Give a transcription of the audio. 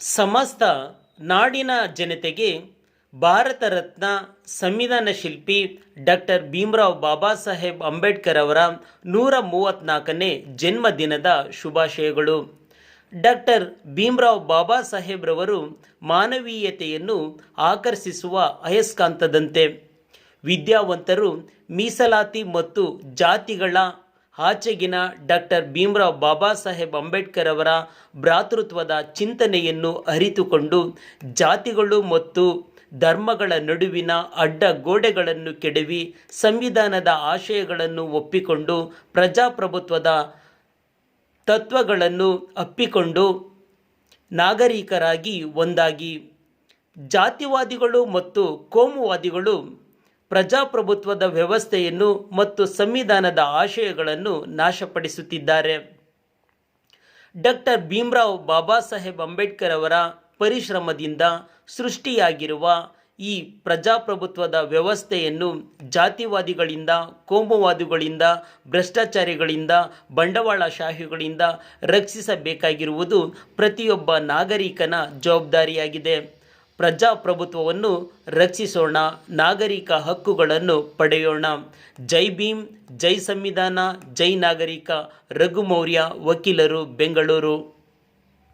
ಸಮಸ್ತ ನಾಡಿನ ಜನತೆಗೆ ಭಾರತ ರತ್ನ ಸಂವಿಧಾನ ಶಿಲ್ಪಿ ಡಾಕ್ಟರ್ ಭೀಮರಾವ್ ಬಾಬಾ ಸಾಹೇಬ್ ಅಂಬೇಡ್ಕರ್ ಅವರ 134ನೇ ಜನ್ಮದಿನದ ಶುಭಾಶಯಗಳು. ಡಾಕ್ಟರ್ ಭೀಮರಾವ್ ಬಾಬಾ ಸಾಹೇಬ್ರವರು ಮಾನವೀಯತೆಯನ್ನು ಆಕರ್ಷಿಸುವ ಅಯಸ್ಕಾಂತದಂತೆ. ವಿದ್ಯಾವಂತರು, ಮೀಸಲಾತಿ ಮತ್ತು ಜಾತಿಗಳ ಆಚೆಗಿನ ಡಾಕ್ಟರ್ ಭೀಮರಾವ್ ಬಾಬಾ ಸಾಹೇಬ್ ಅಂಬೇಡ್ಕರ್ ಅವರ ಭ್ರಾತೃತ್ವದ ಚಿಂತನೆಯನ್ನು ಅರಿತುಕೊಂಡು ಜಾತಿಗಳು ಮತ್ತು ಧರ್ಮಗಳ ನಡುವಿನ ಅಡ್ಡ ಗೋಡೆಗಳನ್ನು ಕೆಡವಿ ಸಂವಿಧಾನದ ಆಶಯಗಳನ್ನು ಒಪ್ಪಿಕೊಂಡು ಪ್ರಜಾಪ್ರಭುತ್ವದ ತತ್ವಗಳನ್ನು ಅಪ್ಪಿಕೊಂಡು ನಾಗರಿಕರಾಗಿ ಒಂದಾಗಿ. ಜಾತಿವಾದಿಗಳು ಮತ್ತು ಕೋಮುವಾದಿಗಳು ಪ್ರಜಾಪ್ರಭುತ್ವದ ವ್ಯವಸ್ಥೆಯನ್ನು ಮತ್ತು ಸಂವಿಧಾನದ ಆಶಯಗಳನ್ನು ನಾಶಪಡಿಸುತ್ತಿದ್ದಾರೆ. ಡಾಕ್ಟರ್ ಭೀಮರಾವ್ ಬಾಬಾ ಸಾಹೇಬ್ ಅಂಬೇಡ್ಕರ್ ಅವರ ಪರಿಶ್ರಮದಿಂದ ಸೃಷ್ಟಿಯಾಗಿರುವ ಈ ಪ್ರಜಾಪ್ರಭುತ್ವದ ವ್ಯವಸ್ಥೆಯನ್ನು ಜಾತಿವಾದಿಗಳಿಂದ, ಕೋಮುವಾದಿಗಳಿಂದ, ಭ್ರಷ್ಟಾಚಾರಿಗಳಿಂದ, ಬಂಡವಾಳಶಾಹಿಗಳಿಂದ ರಕ್ಷಿಸಬೇಕಾಗಿರುವುದು ಪ್ರತಿಯೊಬ್ಬ ನಾಗರಿಕನ ಜವಾಬ್ದಾರಿಯಾಗಿದೆ. ಪ್ರಜಾಪ್ರಭುತ್ವವನ್ನು ರಕ್ಷಿಸೋಣ, ನಾಗರಿಕ ಹಕ್ಕುಗಳನ್ನು ಪಡೆಯೋಣ. ಜೈ ಭೀಮ್, ಜೈ ಸಂವಿಧಾನ, ಜೈ ನಾಗರಿಕ. ರಘು ಮೌರ್ಯ, ವಕೀಲರು, ಬೆಂಗಳೂರು.